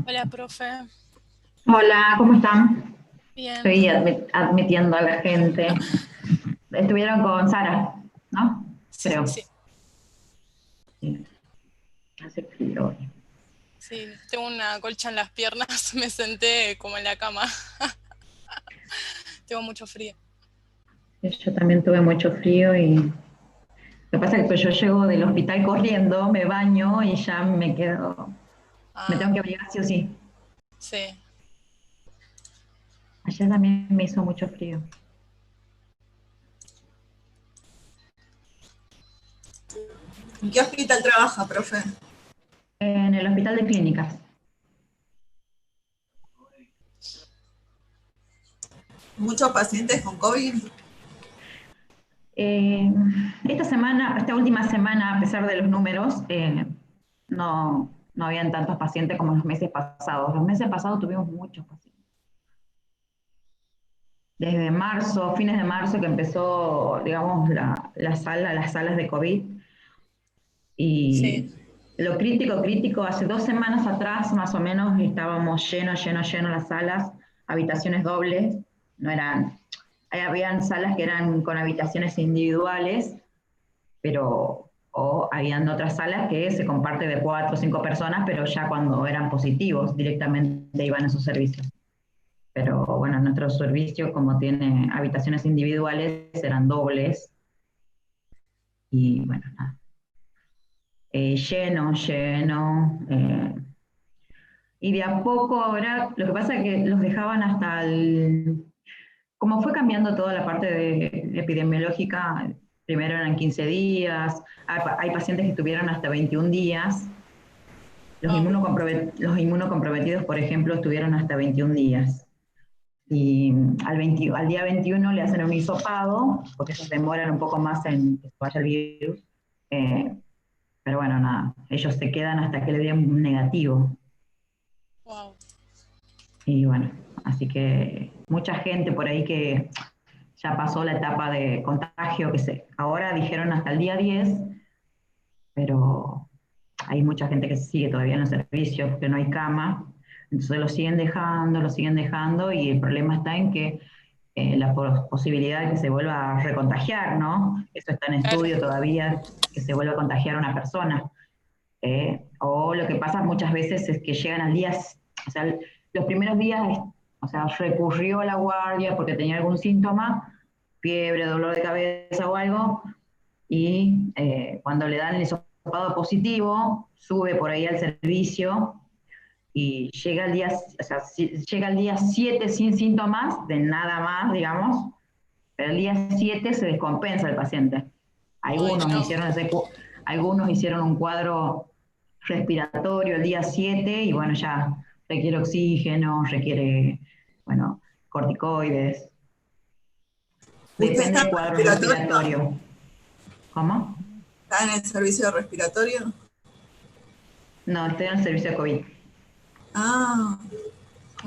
Hola, profe. Hola, ¿cómo están? Bien. Estoy admitiendo a la gente. Estuvieron con Sara, ¿no? Creo. Sí, Sí. Hace frío hoy. sí. Tengo una colcha en las piernas. Me senté como en la cama. Tengo mucho frío. Yo también tuve mucho frío y lo que pasa es que pues, yo llego del hospital corriendo, me baño y ya me quedo, me Ah, tengo que abrigar sí o sí. sí. Ayer también me hizo mucho frío. ¿En qué hospital trabaja, profe? En el hospital de clínicas. ¿Muchos pacientes con COVID? Eh, esta última semana, a pesar de los números, no habían tantos pacientes como los meses pasados. Los meses pasados tuvimos muchos pacientes. Desde marzo, fines de marzo, que empezó, digamos, las salas de COVID. Sí. Y lo crítico, hace 2 semanas atrás, más o menos, estábamos llenos las salas, habitaciones dobles, no eran, habían salas que eran con habitaciones individuales, pero o habían otras salas que se comparte de 4 o 5 personas, pero ya cuando eran positivos directamente iban a sus servicios. Pero bueno, nuestro servicio, como tiene habitaciones individuales, eran dobles. Y bueno, nada. Lleno. Y de a poco ahora, lo que pasa es que los dejaban hasta el... Como fue cambiando toda la parte epidemiológica, primero eran 15 días, hay pacientes que estuvieron hasta 21 días, Ah, los inmunocomprometidos, por ejemplo, estuvieron hasta 21 días. Y al día 21 le hacen un hisopado, porque ellos demoran un poco más en que se vaya el virus. Eh, pero bueno, nada, ellos se quedan hasta que le den un negativo. wow. Y bueno, así que mucha gente por ahí que ya pasó la etapa de contagio, ahora dijeron hasta el día 10, pero hay mucha gente que sigue todavía en los servicios, que no hay cama, entonces lo siguen dejando y el problema está en que la posibilidad de que se vuelva a recontagiar, ¿no? Eso está en Claro. estudio todavía, que se vuelva a contagiar a una persona. O lo que pasa muchas veces es que llegan al día, o sea, los primeros días, o sea, recurrió a la guardia porque tenía algún síntoma, fiebre, dolor de cabeza o algo, y cuando le dan el hisopado positivo, sube por ahí al servicio y llega el día, o sea, llega el día 7 sin síntomas, de nada más, digamos, pero el día 7 se descompensa el paciente. Ay, Algunos no. hicieron, algunos hicieron un cuadro respiratorio el día 7 y bueno, ya requiere oxígeno, requiere, bueno, corticoides. ¿Usted Depende está del en cuadro respiratorio? respiratorio. ¿Cómo? ¿Está en el servicio respiratorio? No, estoy en el servicio de COVID. Ah,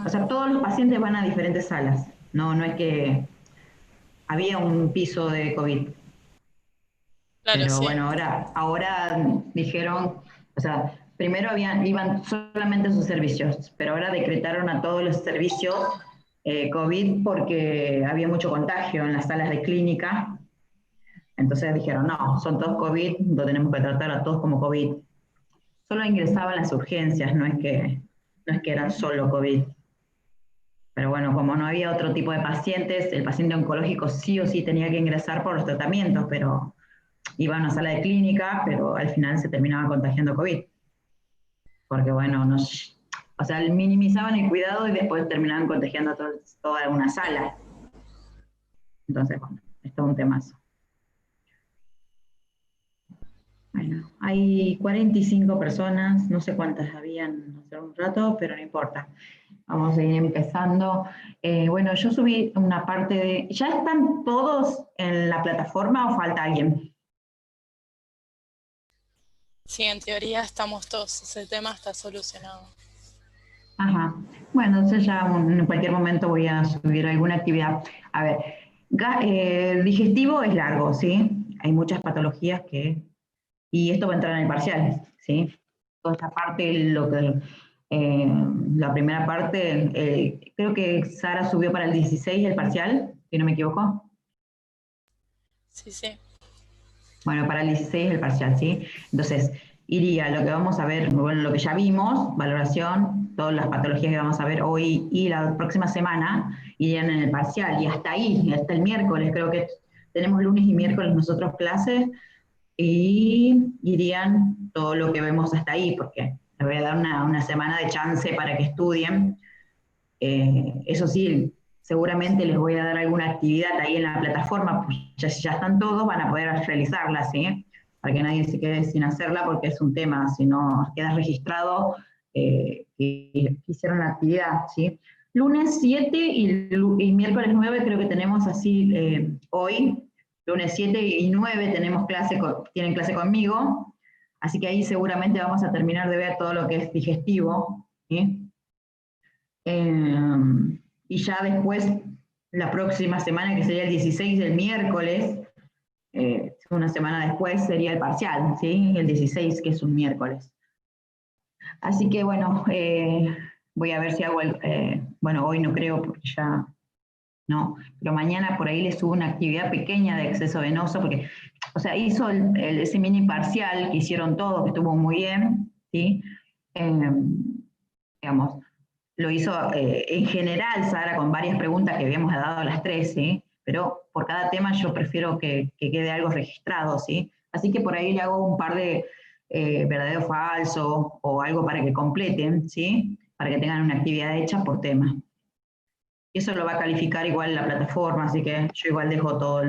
O sea, todos los pacientes van a diferentes salas. No es que había un piso de COVID. Claro, Pero sí. bueno, ahora dijeron, o sea, primero iban solamente a sus servicios, pero ahora decretaron a todos los servicios COVID porque había mucho contagio en las salas de clínica. Entonces dijeron, no, son todos COVID, lo tenemos que tratar a todos como COVID. Solo ingresaban las urgencias, no es que eran solo COVID. Pero bueno, como no había otro tipo de pacientes, el paciente oncológico sí o sí tenía que ingresar por los tratamientos, pero iba a una sala de clínica, pero al final se terminaba contagiando COVID. Porque bueno, O sea, minimizaban el cuidado y después terminaban contagiando a toda una sala. Entonces, bueno, esto es un temazo. Bueno, hay 45 personas, no sé cuántas habían hace un rato, pero no importa. Vamos a ir empezando. Bueno, yo subí una parte de... ¿Ya están todos en la plataforma o falta alguien? Sí, en teoría estamos todos, ese tema está solucionado. Ajá. Bueno, entonces ya en cualquier momento voy a subir alguna actividad. A ver, el digestivo es largo, ¿sí? Hay muchas patologías que... Y esto va a entrar en el parcial, ¿sí? Toda esta parte, la primera parte, creo que Sara subió para el 16 el parcial, si no me equivoco. Sí, sí. Bueno, para el 16 el parcial, ¿sí? Entonces, iría lo que vamos a ver, bueno, lo que ya vimos, valoración, todas las patologías que vamos a ver hoy y la próxima semana, irían en el parcial, y hasta ahí, hasta el miércoles, creo que tenemos lunes y miércoles nosotros clases, y irían todo lo que vemos hasta ahí, porque les voy a dar una semana de chance para que estudien. Eso sí, seguramente les voy a dar alguna actividad ahí en la plataforma, pues si ya están todos, van a poder realizarla, ¿sí? Para que nadie se quede sin hacerla, porque es un tema, si no quedas registrado, que hicieron la actividad, ¿sí? Lunes 7 y miércoles 9 creo que tenemos así hoy, lunes 7 y 9 tenemos tienen clase conmigo, así que ahí seguramente vamos a terminar de ver todo lo que es digestivo, ¿sí? Y ya después, la próxima semana, que sería el 16 del miércoles, una semana después sería el parcial, ¿sí? El 16, que es un miércoles. Así que bueno, voy a ver si hago bueno, hoy no creo porque ya no, pero mañana por ahí les subo una actividad pequeña de acceso venoso, porque, o sea, hizo ese mini parcial que hicieron todos, que estuvo muy bien, ¿sí? Digamos, lo hizo en general Sara con varias preguntas que habíamos dado a las 3, ¿sí? Pero por cada tema yo prefiero que quede algo registrado, ¿sí? Así que por ahí le hago un par de verdadero o falso o algo para que completen, ¿sí? Para que tengan una actividad hecha por tema. Y eso lo va a calificar igual la plataforma, así que yo igual dejo todos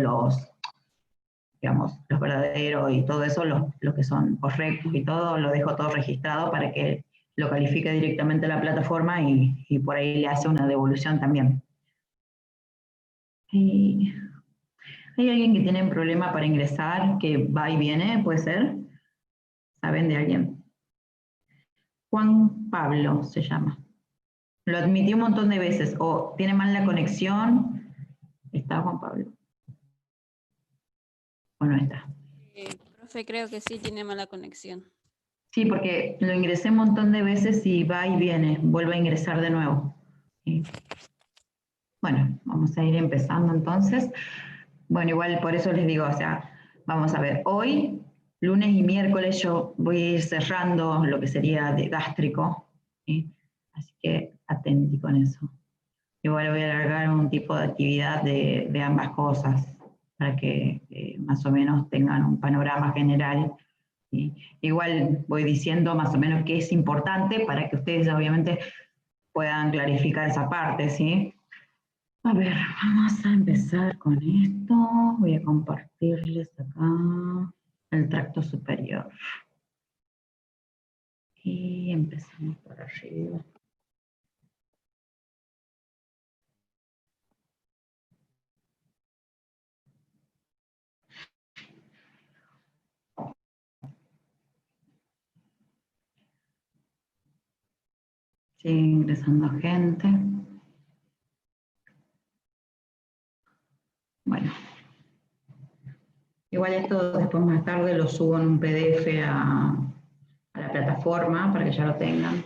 digamos, los verdaderos y todo eso, los que son correctos y todo, lo dejo todo registrado para que lo califique directamente la plataforma y por ahí le hace una devolución también. Y ¿hay alguien que tiene un problema para ingresar, que va y viene, puede ser? ¿Saben de alguien? Juan Pablo se llama. Lo admití un montón de veces, o tiene mal la conexión. ¿Está Juan Pablo? ¿O no está? Profe, creo que sí tiene mala conexión. Sí, porque lo ingresé un montón de veces y va y viene, vuelve a ingresar de nuevo. ¿Sí? Bueno, vamos a ir empezando entonces. Bueno, igual por eso les digo, o sea, vamos a ver, hoy, lunes y miércoles, yo voy a ir cerrando lo que sería de gástrico, ¿sí? Así que atenti con eso. Igual voy a alargar un tipo de actividad de ambas cosas, para que más o menos tengan un panorama general. ¿Sí? Igual voy diciendo más o menos qué es importante para que ustedes obviamente puedan clarificar esa parte, ¿sí? A ver, vamos a empezar con esto. Voy a compartirles acá el tracto superior. Y empezamos por arriba. Sigue ingresando gente. Bueno. Igual esto después más tarde lo subo en un PDF a la plataforma para que ya lo tengan.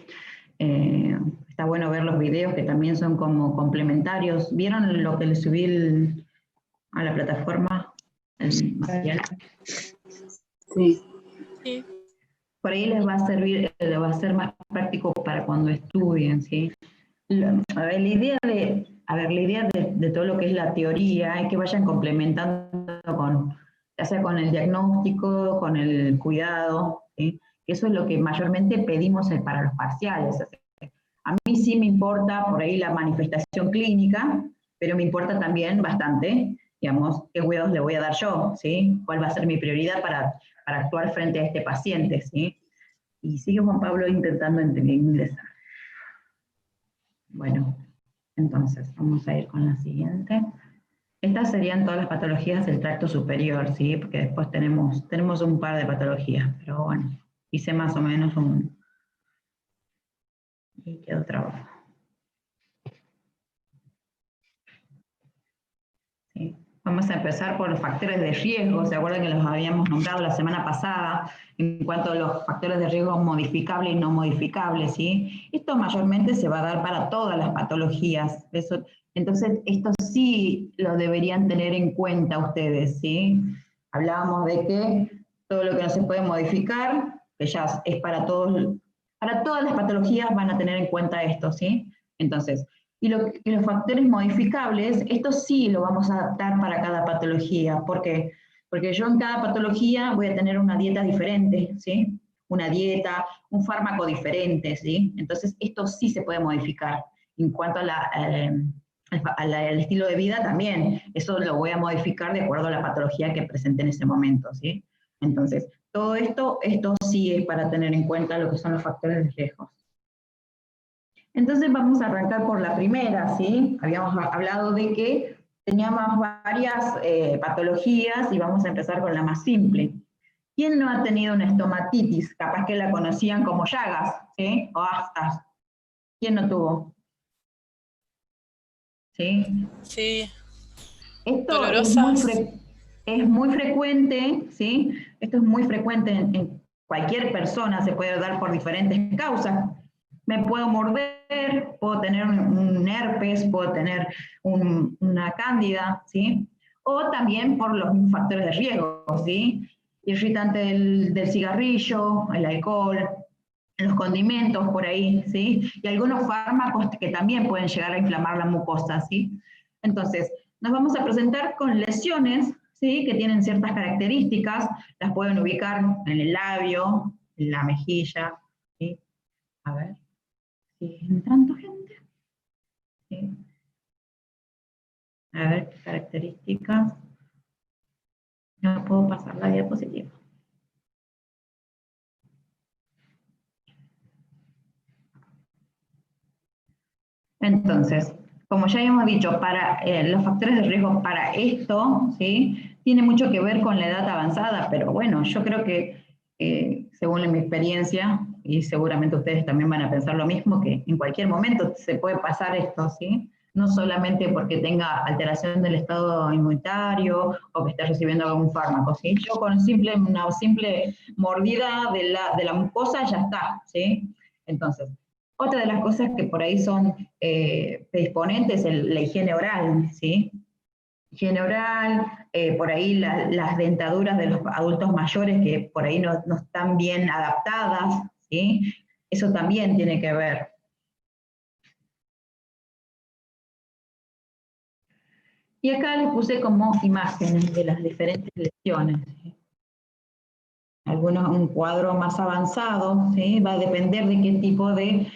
Está bueno ver los videos que también son como complementarios. ¿Vieron lo que le subí a la plataforma? El material. Sí. Sí. Por ahí les va a servir, les va a ser más práctico para cuando estudien, ¿sí? A ver, la idea de todo lo que es la teoría es que vayan complementando ya sea con el diagnóstico, con el cuidado, ¿sí? Eso es lo que mayormente pedimos para los parciales. A mí sí me importa por ahí la manifestación clínica, pero me importa también bastante, digamos, qué cuidados le voy a dar yo, ¿sí? ¿Cuál va a ser mi prioridad para actuar frente a este paciente, ¿sí? Y sigue Juan Pablo intentando ingresar. Bueno, entonces, vamos a ir con la siguiente. Estas serían todas las patologías del tracto superior, ¿sí? Porque después tenemos un par de patologías, pero bueno, hice más o menos un... y quedó trabajo. ¿Sí? Vamos a empezar por los factores de riesgo. ¿Se acuerdan que los habíamos nombrado la semana pasada en cuanto a los factores de riesgo modificables y no modificables? ¿Sí? Esto mayormente se va a dar para todas las patologías. Entonces, esto sí lo deberían tener en cuenta ustedes, ¿sí? Hablábamos de que todo lo que no se puede modificar, que ya es para todas las patologías van a tener en cuenta esto, ¿sí? Entonces, y los factores modificables, esto sí lo vamos a adaptar para cada patología. ¿Por qué? Porque yo en cada patología voy a tener una dieta diferente, ¿sí? Una dieta, un fármaco diferente, ¿sí? Entonces, esto sí se puede modificar. En cuanto al estilo de vida también, eso lo voy a modificar de acuerdo a la patología que presente en ese momento, ¿sí? Entonces, todo esto sí es para tener en cuenta lo que son los factores de riesgo. Entonces vamos a arrancar por la primera, ¿sí? Habíamos hablado de que teníamos varias patologías y vamos a empezar con la más simple. ¿Quién no ha tenido una estomatitis? Capaz que la conocían como llagas, ¿sí? O aftas. ¿Quién no tuvo? ¿Sí? Sí, Esto dolorosas. es muy frecuente, ¿sí? Esto es muy frecuente en cualquier persona, se puede dar por diferentes causas. Me puedo morder, puedo tener un herpes, puedo tener una cándida, ¿sí? O también por los mismos factores de riesgo, ¿sí? Irritante del cigarrillo, el alcohol, los condimentos por ahí, ¿sí? Y algunos fármacos que también pueden llegar a inflamar la mucosa, ¿sí? Entonces, nos vamos a presentar con lesiones, ¿sí? Que tienen ciertas características, las pueden ubicar en el labio, en la mejilla, ¿sí? A ver, si entrando gente. ¿Sí? A ver qué características. No puedo pasar la diapositiva. Entonces, como ya habíamos dicho, para los factores de riesgo para esto, ¿sí? Tiene mucho que ver con la edad avanzada, pero bueno, yo creo que según mi experiencia, y seguramente ustedes también van a pensar lo mismo, que en cualquier momento se puede pasar esto, ¿sí? No solamente porque tenga alteración del estado inmunitario o que esté recibiendo algún fármaco, ¿sí? Yo con una simple mordida de la mucosa ya está, ¿sí? Entonces, otra de las cosas que por ahí son predisponentes es la higiene oral, ¿sí? Higiene oral, por ahí las dentaduras de los adultos mayores que por ahí no están bien adaptadas, ¿sí? Eso también tiene que ver. Y acá les puse como imágenes de las diferentes lesiones, ¿sí? Algunos un cuadro más avanzado, ¿sí? Va a depender de qué tipo de,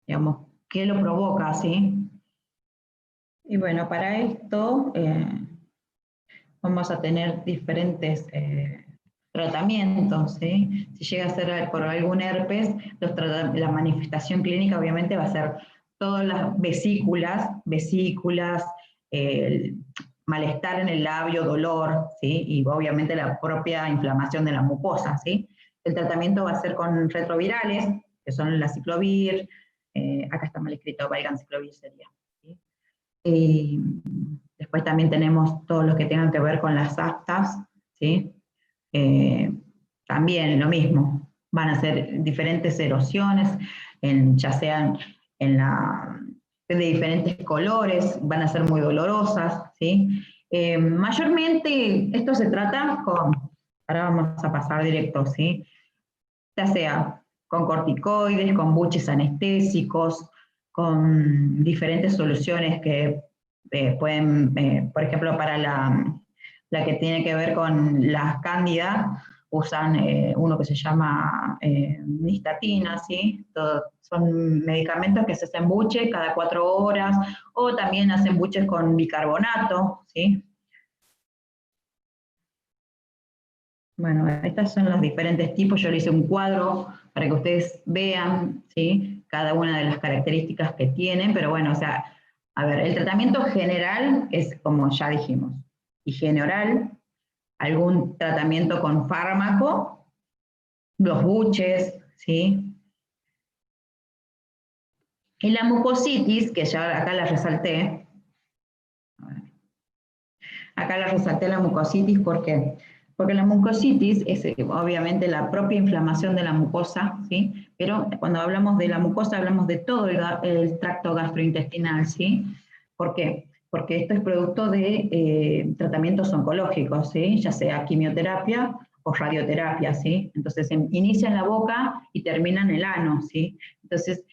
digamos, qué lo provoca, ¿sí? Y bueno, para esto vamos a tener diferentes tratamientos, ¿sí? Si llega a ser por algún herpes, la manifestación clínica obviamente va a ser todas las vesículas, malestar en el labio, dolor, ¿sí? Y obviamente la propia inflamación de la mucosa, ¿sí? El tratamiento va a ser con retrovirales, que son la ciclovir, acá está mal escrito, valganciclovir sería, ¿sí? Después también tenemos todos los que tengan que ver con las aftas, ¿sí? También lo mismo, van a ser diferentes erosiones, ya sean de diferentes colores, van a ser muy dolorosas, ¿sí? Mayormente esto se trata ahora vamos a pasar directo, ¿sí? Ya sea con corticoides, con buches anestésicos, con diferentes soluciones que pueden, por ejemplo, para la que tiene que ver con las cándidas, usan uno que se llama nistatina, ¿sí? Son medicamentos que se hacen buche cada 4 horas, o también hacen buches con bicarbonato, ¿sí? Bueno, estos son los diferentes tipos. Yo le hice un cuadro para que ustedes vean, ¿sí?, cada una de las características que tienen, pero bueno, o sea, a ver, el tratamiento general es, como ya dijimos, higiene oral, algún tratamiento con fármaco, los buches, ¿sí? Y la mucositis, que ya acá la resalté, la mucositis, ¿por qué? Porque la mucositis es obviamente la propia inflamación de la mucosa, ¿sí? Pero cuando hablamos de la mucosa hablamos de todo el tracto gastrointestinal, ¿sí? ¿Por qué? Porque esto es producto de tratamientos oncológicos, ¿sí? Ya sea quimioterapia o radioterapia, ¿sí? Entonces inicia en la boca y termina en el ano, ¿sí? Entonces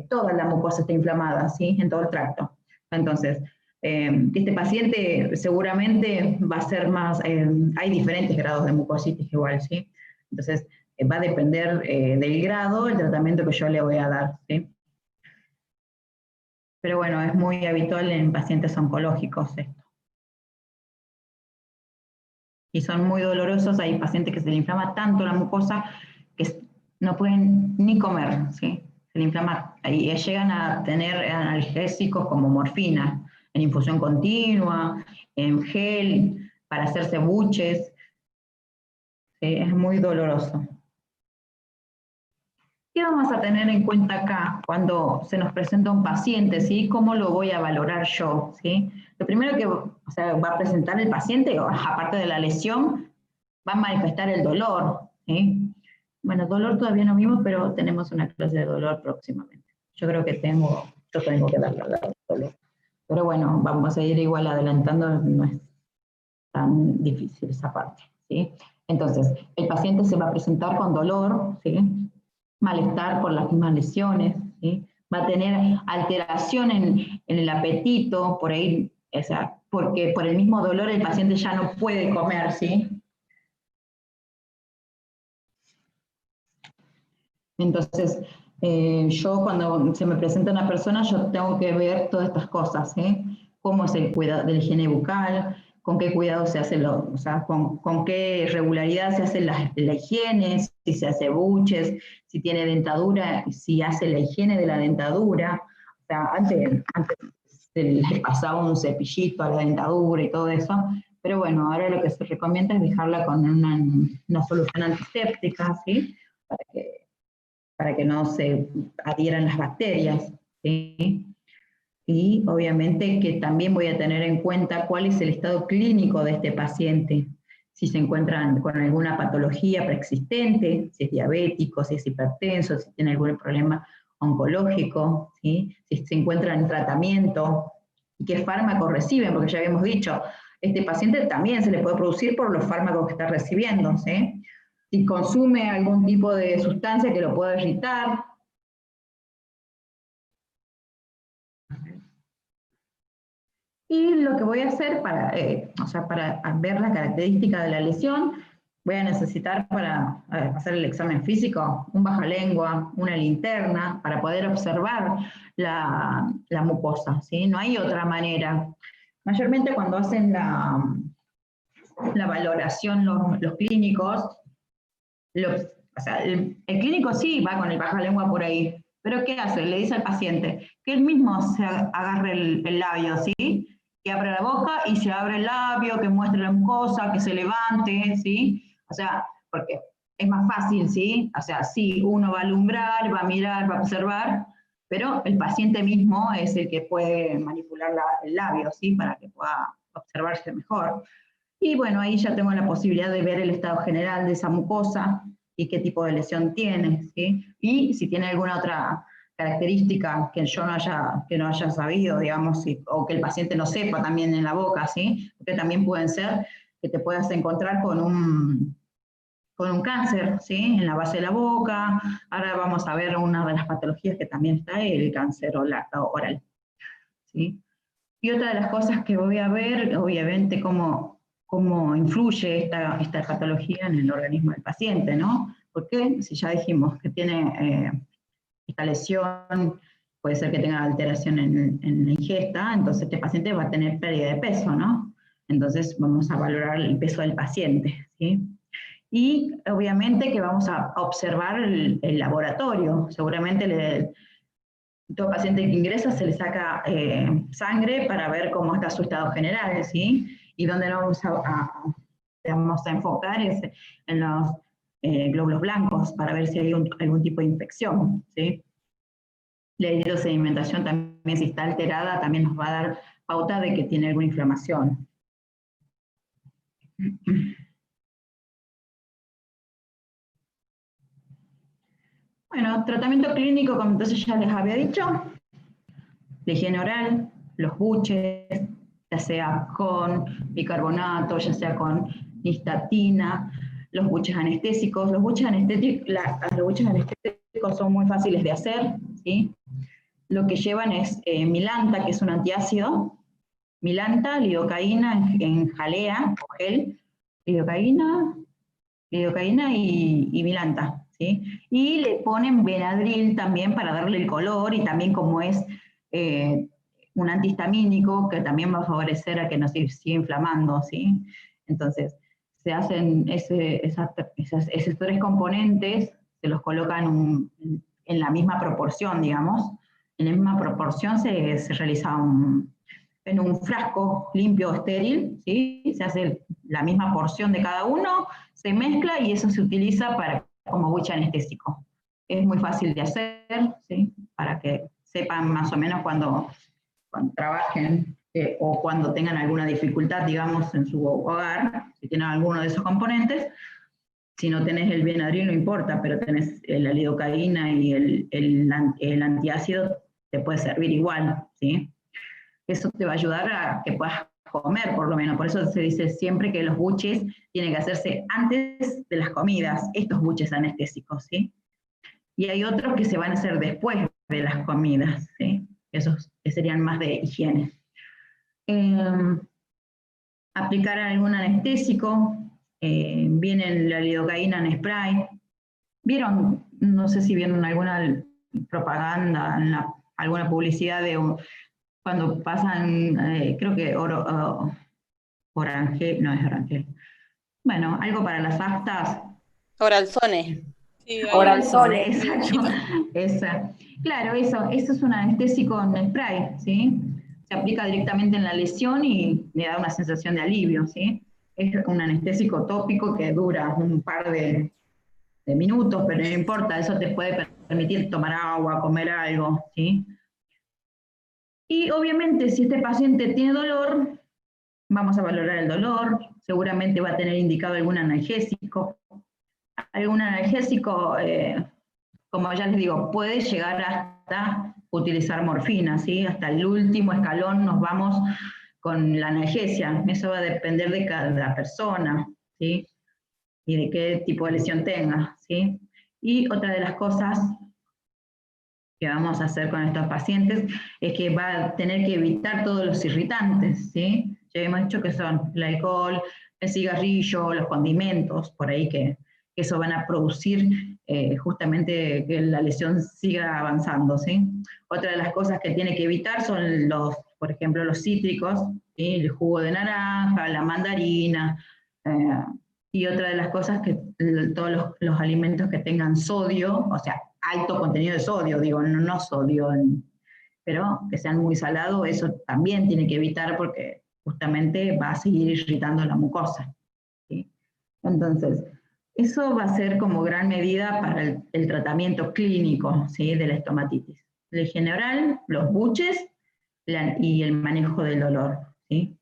toda la mucosa está inflamada, ¿sí? En todo el tracto. Entonces, este paciente seguramente va a ser más, hay diferentes grados de mucositis igual, ¿sí? Entonces, va a depender del grado, el tratamiento que yo le voy a dar, ¿sí? Pero bueno, es muy habitual en pacientes oncológicos esto. Y son muy dolorosos, hay pacientes que se le inflama tanto la mucosa que no pueden ni comer, ¿sí? Se le inflama, y llegan a tener analgésicos como morfina, en infusión continua, en gel, para hacerse buches, ¿sí? Es muy doloroso. ¿Qué vamos a tener en cuenta acá cuando se nos presenta un paciente, ¿sí? ¿Cómo lo voy a valorar yo, ¿sí? Lo primero que va a presentar el paciente, aparte de la lesión, va a manifestar el dolor, ¿sí? Bueno, dolor todavía no vimos, pero tenemos una clase de dolor próximamente. Yo creo que tengo que darle dolor. Pero bueno, vamos a ir igual adelantando, no es tan difícil esa parte, ¿sí? Entonces, el paciente se va a presentar con dolor, ¿sí? Malestar por las mismas lesiones, ¿sí? Va a tener alteración en el apetito, por ahí, o sea, porque por el mismo dolor el paciente ya no puede comer, ¿sí? Entonces, yo cuando se me presenta una persona, yo tengo que ver todas estas cosas, ¿eh? Cómo es el cuidado de la higiene bucal, con qué cuidado se hace, o sea, con qué regularidad se hace la higiene, si se hace buches, si tiene dentadura, si hace la higiene de la dentadura. O sea, antes se le pasaba un cepillito a la dentadura y todo eso, pero bueno, ahora lo que se recomienda es dejarla con una solución antiséptica, ¿sí? Para que no se adhieran las bacterias, ¿sí? Y obviamente que también voy a tener en cuenta cuál es el estado clínico de este paciente, si se encuentran con alguna patología preexistente, si es diabético, si es hipertenso, si tiene algún problema oncológico, ¿sí? Si se encuentran en tratamiento, y qué fármacos reciben, porque ya habíamos dicho, este paciente también se le puede producir por los fármacos que está recibiendo, ¿sí? Si consume algún tipo de sustancia que lo pueda irritar. Y lo que voy a hacer para ver la característica de la lesión, voy a necesitar para hacer el examen físico un bajalengua, una linterna, para poder observar la mucosa, ¿sí? No hay otra manera. Mayormente cuando hacen la valoración los clínicos, el clínico sí va con el bajalengua por ahí, pero ¿qué hace? Le dice al paciente que él mismo se agarre el labio, ¿sí? Que abra la boca y se abre el labio, que muestre la mucosa, que se levante, ¿sí? O sea, porque es más fácil, ¿sí? O sea, sí, uno va a alumbrar, va a mirar, va a observar, pero el paciente mismo es el que puede manipular el labio, ¿sí? Para que pueda observarse mejor. Y bueno, ahí ya tengo la posibilidad de ver el estado general de esa mucosa y qué tipo de lesión tiene, ¿sí? Y si tiene alguna otra característica que yo no haya sabido, digamos, o que el paciente no sepa también en la boca, ¿sí? Porque también pueden ser que te puedas encontrar con un cáncer, ¿sí? En la base de la boca. Ahora vamos a ver una de las patologías que también está, el cáncer oral, ¿sí? Y otra de las cosas que voy a ver, obviamente, cómo cómo influye esta patología en el organismo del paciente, ¿no? Porque si ya dijimos que tiene esta lesión, puede ser que tenga alteración en la ingesta, entonces este paciente va a tener pérdida de peso, ¿no? Entonces vamos a valorar el peso del paciente, ¿sí? Y obviamente que vamos a observar el laboratorio. Seguramente todo paciente que ingresa se le saca sangre para ver cómo está su estado general, ¿sí? Y donde nos vamos a enfocar es en los glóbulos blancos para ver si hay algún tipo de infección, ¿sí? La hidrosedimentación también, si está alterada, también nos va a dar pauta de que tiene alguna inflamación. Bueno, tratamiento clínico, como entonces ya les había dicho, la higiene oral, los buches, ya sea con bicarbonato, ya sea con nistatina, los buches anestésicos. Los buches anestésicos son muy fáciles de hacer, ¿sí? Lo que llevan es milanta, que es un antiácido, milanta, lidocaína en jalea o gel, lidocaína y milanta, ¿sí? Y le ponen Benadryl también para darle el color y también como es un antihistamínico que también va a favorecer a que no se siga inflamando, ¿sí? Entonces, se hacen esos tres componentes, se los colocan en la misma proporción, digamos, en la misma proporción se realiza en un frasco limpio o estéril, ¿sí? Se hace la misma porción de cada uno, se mezcla y eso se utiliza como buche anestésico. Es muy fácil de hacer, ¿sí? Para que sepan más o menos cuando trabajen o cuando tengan alguna dificultad, digamos, en su hogar, si tienen alguno de esos componentes. Si no tenés el Benadryl no importa, pero tenés la lidocaína y el antiácido, te puede servir igual, ¿sí? Eso te va a ayudar a que puedas comer, por lo menos. Por eso se dice siempre que los buches tienen que hacerse antes de las comidas, estos buches anestésicos, ¿sí? Y hay otros que se van a hacer después de las comidas, ¿sí? Esos que serían más de higiene. Aplicar algún anestésico, viene la lidocaína en spray. ¿Vieron? No sé si vieron alguna propaganda, alguna publicidad de cuando pasan, creo que Orangel, no es Orangel. Bueno, algo para las aftas. Oralzone. Sí, Oralzone, hay exacto. Esa. Claro, eso es un anestésico en spray, ¿sí? Se aplica directamente en la lesión y le da una sensación de alivio, ¿sí? Es un anestésico tópico que dura un par de minutos, pero no importa, eso te puede permitir tomar agua, comer algo, ¿sí? Y obviamente si este paciente tiene dolor, vamos a valorar el dolor, seguramente va a tener indicado algún analgésico. Algún analgésico, como ya les digo, puede llegar hasta utilizar morfina, ¿sí? Hasta el último escalón nos vamos con la analgesia. Eso va a depender de cada persona, ¿sí? Y de qué tipo de lesión tenga, ¿sí? Y otra de las cosas que vamos a hacer con estos pacientes es que va a tener que evitar todos los irritantes, ¿sí? Ya hemos dicho que son el alcohol, el cigarrillo, los condimentos, por ahí que eso van a producir justamente que la lesión siga avanzando, ¿sí? Otra de las cosas que tiene que evitar son por ejemplo, los cítricos, ¿sí? El jugo de naranja, la mandarina, y otra de las cosas que todos los alimentos que tengan sodio, o sea, alto contenido de sodio, digo, no sodio, pero que sean muy salados, eso también tiene que evitar porque justamente va a seguir irritando la mucosa, ¿sí? Entonces, eso va a ser como gran medida para el tratamiento clínico, ¿sí? De la estomatitis. En general, los buches y el manejo del dolor, ¿sí?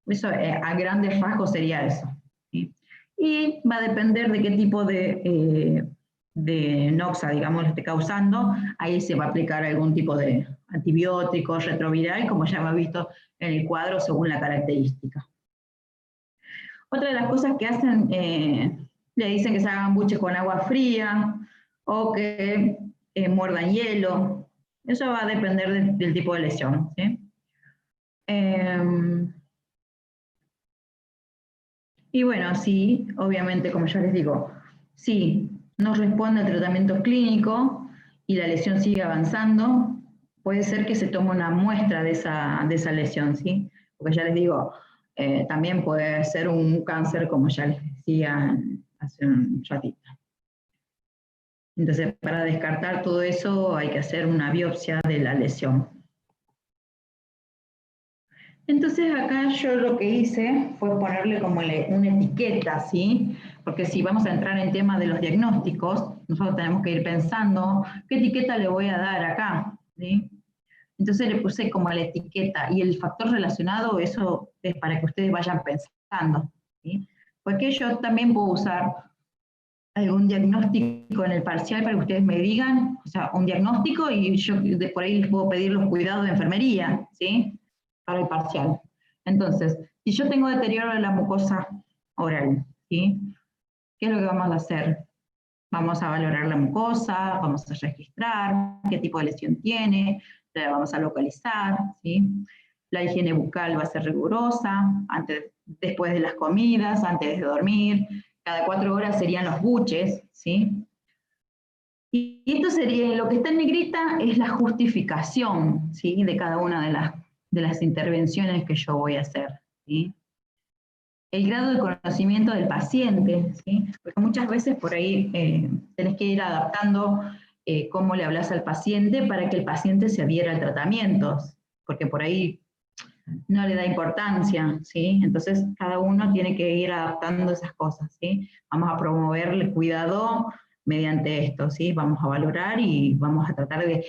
Eso a grandes rasgos sería eso, ¿sí? Y va a depender de qué tipo de noxa, digamos, lo esté causando. Ahí se va a aplicar algún tipo de antibiótico retroviral, como ya hemos visto en el cuadro, según la característica. Otra de las cosas que hacen, le dicen que se hagan buches con agua fría o que muerdan hielo. Eso va a depender del tipo de lesión, ¿sí? Y bueno, sí, obviamente, como ya les digo, si no responde al tratamiento clínico y la lesión sigue avanzando, puede ser que se tome una muestra de esa lesión, ¿sí? Porque ya les digo, también puede ser un cáncer, como ya les decía hace un ratito. Entonces, para descartar todo eso hay que hacer una biopsia de la lesión. Entonces acá yo lo que hice fue ponerle como una etiqueta, ¿sí? Porque si vamos a entrar en temas de los diagnósticos, nosotros tenemos que ir pensando qué etiqueta le voy a dar acá, ¿sí? Entonces le puse como la etiqueta y el factor relacionado, eso es para que ustedes vayan pensando, ¿sí? Porque yo también puedo usar algún diagnóstico en el parcial para que ustedes me digan, o sea, un diagnóstico y yo de por ahí les puedo pedir los cuidados de enfermería, ¿sí? Para el parcial. Entonces, si yo tengo deterioro de la mucosa oral, ¿sí? ¿Qué es lo que vamos a hacer? Vamos a valorar la mucosa, vamos a registrar qué tipo de lesión tiene, la vamos a localizar, ¿sí? La higiene bucal va a ser rigurosa, después de las comidas, antes de dormir, cada 4 horas serían los buches, ¿sí? Y esto sería, lo que está en negrita es la justificación, ¿sí? De cada una de las intervenciones que yo voy a hacer, ¿sí? El grado de conocimiento del paciente, ¿sí? Porque muchas veces por ahí tenés que ir adaptando cómo le hablas al paciente para que el paciente se adhiera al tratamiento, porque por ahí no le da importancia, ¿sí? Entonces cada uno tiene que ir adaptando esas cosas, ¿sí? Vamos a promover el cuidado mediante esto, ¿sí? Vamos a valorar y vamos a tratar de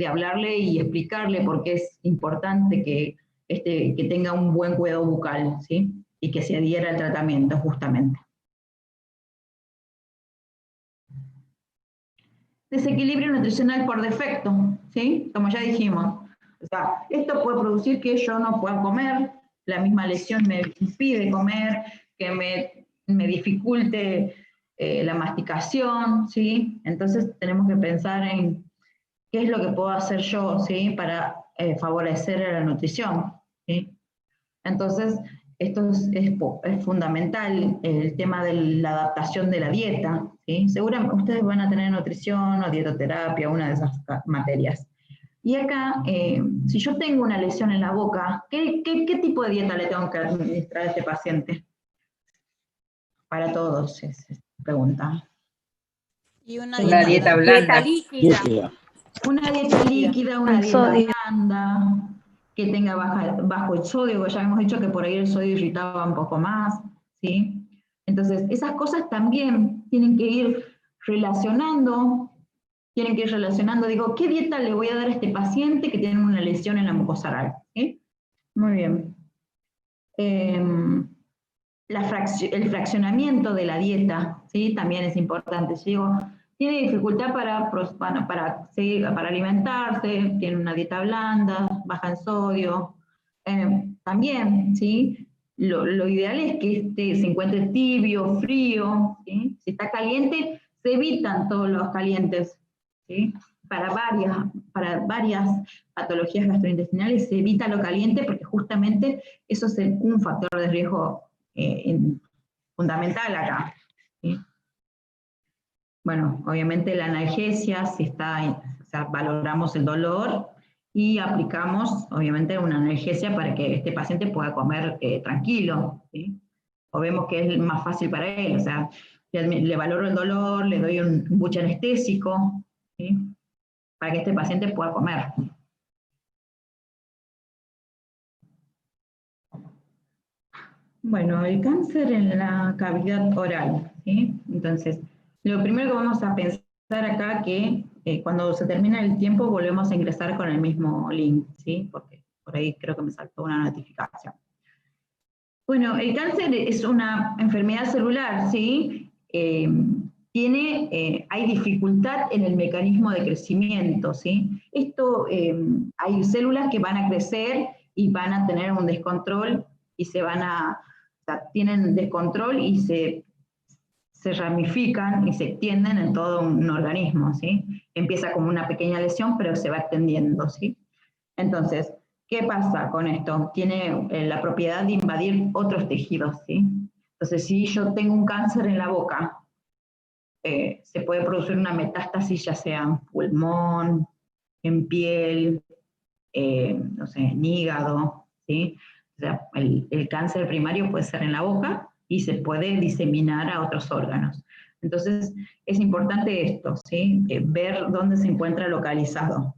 hablarle y explicarle por qué es importante que tenga un buen cuidado bucal, ¿sí? Y que se adhiera al tratamiento, justamente. Desequilibrio nutricional por defecto, ¿sí? Como ya dijimos. O sea, esto puede producir que yo no pueda comer, la misma lesión me impide comer, que me dificulte la masticación, ¿sí? Entonces tenemos que pensar en qué es lo que puedo hacer yo, ¿sí? Para favorecer la nutrición, ¿sí? Entonces, esto es fundamental, el tema de la adaptación de la dieta, ¿sí? Seguramente ustedes van a tener nutrición o dietoterapia, una de esas materias. Y acá, si yo tengo una lesión en la boca, ¿qué tipo de dieta le tengo que administrar a este paciente? Para todos, es pregunta. Y una Una dieta blanda. líquida. Una dieta líquida, una dieta blanda, que tenga bajo el sodio, que ya hemos dicho que por ahí el sodio irritaba un poco más, ¿sí? Entonces, esas cosas también tienen que ir relacionando, digo, ¿qué dieta le voy a dar a este paciente que tiene una lesión en la mucosa oral? ¿Sí? Muy bien. El fraccionamiento de la dieta, ¿sí? También es importante. Si digo, tiene dificultad para alimentarse, tiene una dieta blanda, baja en sodio. También, ¿sí? Lo ideal es que se encuentre tibio, frío, ¿sí? Si está caliente, se evitan todos los calientes, ¿sí? Para varias patologías gastrointestinales se evita lo caliente porque justamente eso es un factor de riesgo fundamental acá, ¿sí? Bueno, obviamente la analgesia, o sea, valoramos el dolor y aplicamos, obviamente, una analgesia para que este paciente pueda comer tranquilo, ¿sí? O vemos que es más fácil para él, o sea, le valoro el dolor, le doy un buche anestésico, ¿sí? Para que este paciente pueda comer. Bueno, el cáncer en la cavidad oral, ¿sí? Entonces, lo primero que vamos a pensar acá que cuando se termina el tiempo volvemos a ingresar con el mismo link, ¿sí? Porque por ahí creo que me saltó una notificación. Bueno, el cáncer es una enfermedad celular, ¿sí? Hay dificultad en el mecanismo de crecimiento, ¿sí? Hay células que van a crecer y van a tener un descontrol y o sea, tienen descontrol y se ramifican y se extienden en todo un organismo, ¿sí? Empieza como una pequeña lesión, pero se va extendiendo, ¿sí? Entonces, ¿qué pasa con esto? Tiene la propiedad de invadir otros tejidos, ¿sí? Entonces, si yo tengo un cáncer en la boca, se puede producir una metástasis ya sea en pulmón, en piel, no sé, en hígado, ¿sí? O sea, el cáncer primario puede ser en la boca y se puede diseminar a otros órganos. Entonces, es importante esto, ¿sí? Ver dónde se encuentra localizado.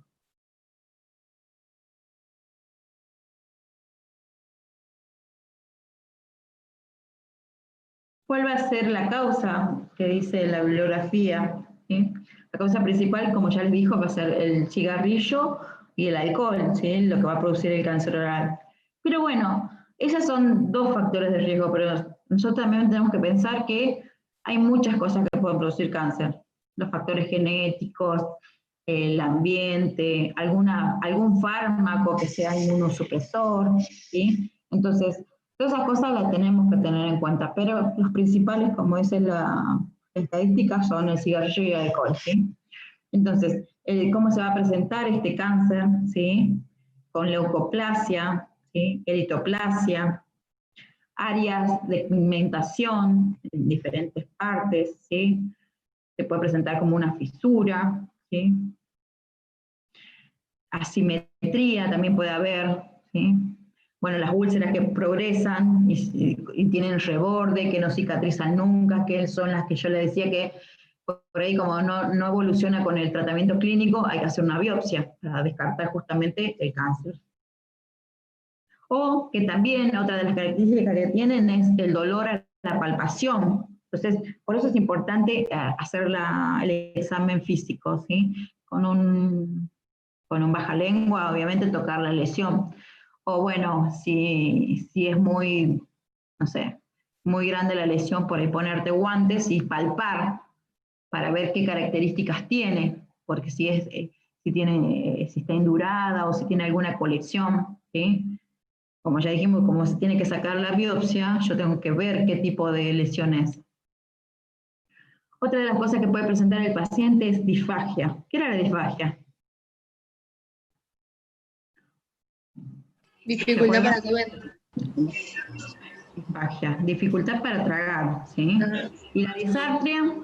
¿Cuál va a ser la causa que dice la bibliografía? ¿Sí? La causa principal, como ya les dijo, va a ser el cigarrillo y el alcohol, ¿sí? Lo que va a producir el cáncer oral. Pero bueno, esos son dos factores de riesgo, pero nosotros también tenemos que pensar que hay muchas cosas que pueden producir cáncer. Los factores genéticos, el ambiente, algún fármaco que sea inmunosupresor, ¿sí? Entonces, todas esas cosas las tenemos que tener en cuenta, pero los principales, como dice la estadística, son el cigarrillo y el alcohol, ¿sí? Entonces, ¿cómo se va a presentar este cáncer? ¿Sí? Con leucoplasia, ¿sí? Eritoplasia, áreas de pigmentación en diferentes partes, ¿sí? Se puede presentar como una fisura, ¿sí? Asimetría también puede haber, ¿sí? Bueno, las úlceras que progresan y tienen reborde, que no cicatrizan nunca, que son las que yo le decía que por ahí como no evoluciona con el tratamiento clínico, hay que hacer una biopsia para descartar justamente el cáncer. O que también otra de las características que tienen es el dolor a la palpación. Entonces, por eso es importante hacer el examen físico, ¿sí? Con un baja lengua, obviamente tocar la lesión. O bueno, si es muy, no sé, muy grande la lesión, por ahí ponerte guantes y palpar para ver qué características tiene, porque si está indurada o si tiene alguna colección, ¿sí? Como ya dijimos, como se tiene que sacar la biopsia, yo tengo que ver qué tipo de lesión es. Otra de las cosas que puede presentar el paciente es disfagia. ¿Qué era la disfagia? Dificultad para comer. Disfagia, dificultad para tragar, ¿sí? Ajá. ¿Y la disartria?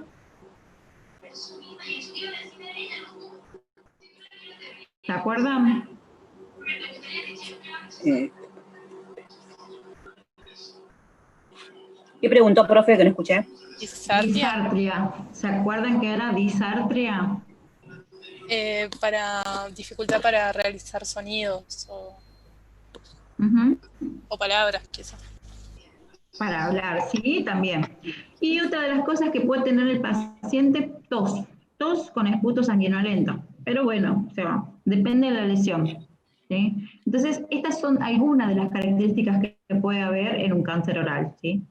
¿Se acuerdan? ¿Qué preguntó, profe, que no escuché? Disartria. ¿Se acuerdan que era disartria? Para dificultad para realizar sonidos o palabras, quizás. Para hablar, sí, también. Y otra de las cosas que puede tener el paciente, tos con esputo sanguinolento. Pero bueno, o sea, depende de la lesión, ¿sí? Entonces, estas son algunas de las características que puede haber en un cáncer oral, ¿sí?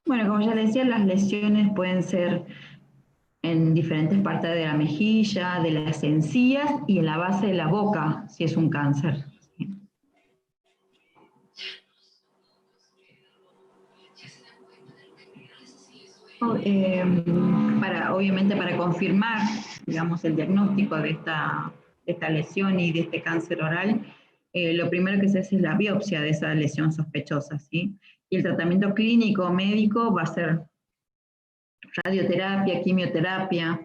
Bueno, como ya decía, las lesiones pueden ser en diferentes partes de la mejilla, de las encías y en la base de la boca, si es un cáncer. Obviamente para confirmar, digamos, el diagnóstico de esta lesión y de este cáncer oral, lo primero que se hace es la biopsia de esa lesión sospechosa, ¿sí? Y el tratamiento clínico médico va a ser radioterapia, quimioterapia,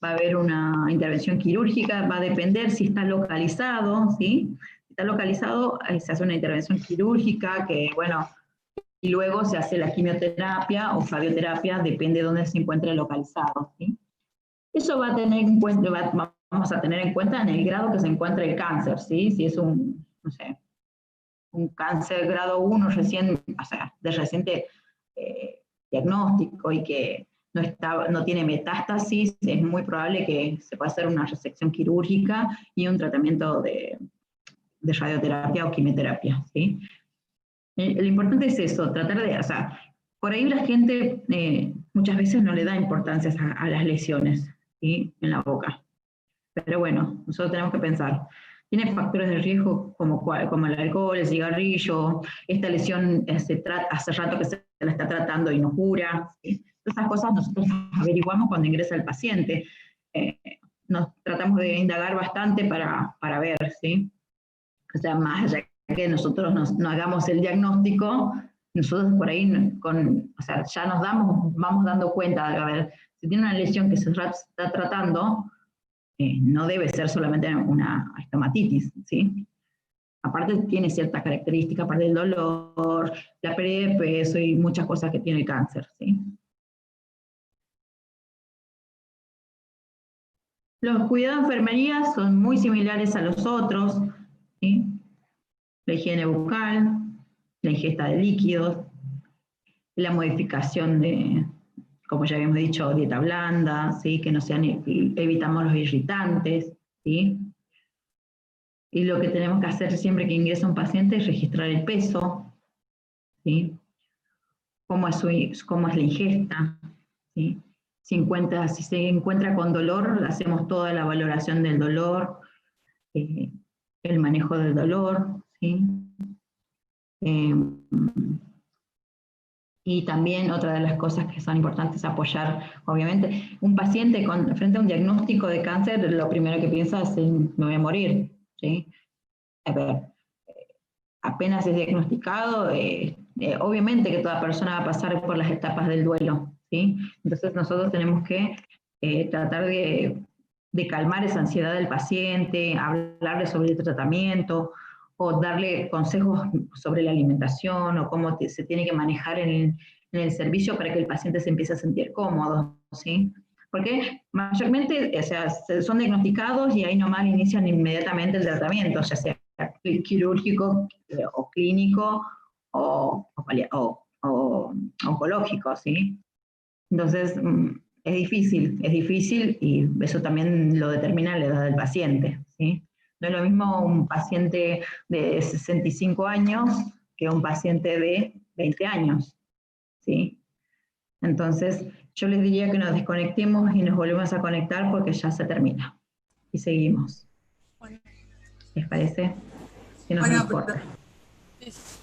va a haber una intervención quirúrgica, va a depender si está localizado, ¿sí? Si está localizado, se hace una intervención quirúrgica que, bueno, y luego se hace la quimioterapia o radioterapia, depende de dónde se encuentre localizado, ¿sí? Eso va a tener en cuenta, vamos a tener en cuenta en el grado que se encuentra el cáncer, ¿sí? Si es un, no sé, un cáncer grado 1 de reciente diagnóstico y que no tiene metástasis, es muy probable que se pueda hacer una resección quirúrgica y un tratamiento de radioterapia o quimioterapia, ¿sí? Lo importante es eso, tratar de, o sea, por ahí la gente muchas veces no le da importancia a las lesiones, ¿sí? En la boca. Pero bueno, nosotros tenemos que pensar, tiene factores de riesgo como el alcohol, el cigarrillo, esta lesión hace rato que se la está tratando y no cura, ¿sí? Esas cosas nosotros averiguamos cuando ingresa el paciente. Nos tratamos de indagar bastante para ver, ¿sí? O sea, más allá que nosotros no hagamos el diagnóstico, nosotros por ahí, o sea, ya vamos dando cuenta, a ver, si tiene una lesión que se está tratando, no debe ser solamente una estomatitis, ¿sí? Aparte tiene ciertas características, aparte del dolor, la pérdida de peso y muchas cosas que tiene el cáncer, ¿sí? Los cuidados de enfermería son muy similares a los otros, ¿sí? La higiene bucal, la ingesta de líquidos, la modificación de, como ya habíamos dicho, dieta blanda, ¿sí? Que no sean, evitamos los irritantes, ¿sí? Y lo que tenemos que hacer siempre que ingresa un paciente es registrar el peso, ¿sí? Cómo es la ingesta, ¿sí? Si se encuentra con dolor, hacemos toda la valoración del dolor, el manejo del dolor, ¿sí? Y también otra de las cosas que son importantes es apoyar, obviamente, un paciente frente a un diagnóstico de cáncer, lo primero que piensa es, me voy a morir, ¿sí? A ver, apenas es diagnosticado, obviamente que toda persona va a pasar por las etapas del duelo, ¿sí? Entonces nosotros tenemos que tratar de calmar esa ansiedad del paciente, hablarle sobre el tratamiento, o darle consejos sobre la alimentación, o cómo se tiene que manejar en el servicio para que el paciente se empiece a sentir cómodo, ¿sí? Porque mayormente, o sea, son diagnosticados y ahí nomás inician inmediatamente el tratamiento, ya sea quirúrgico o clínico o oncológico, ¿sí? Entonces, es difícil y eso también lo determina la edad del paciente, ¿sí? No es lo mismo un paciente de 65 años que un paciente de 20 años, ¿sí? Entonces, yo les diría que nos desconectemos y nos volvemos a conectar porque ya se termina. Y seguimos. Bueno. ¿Les parece? Que nos Bueno, corte. Sí.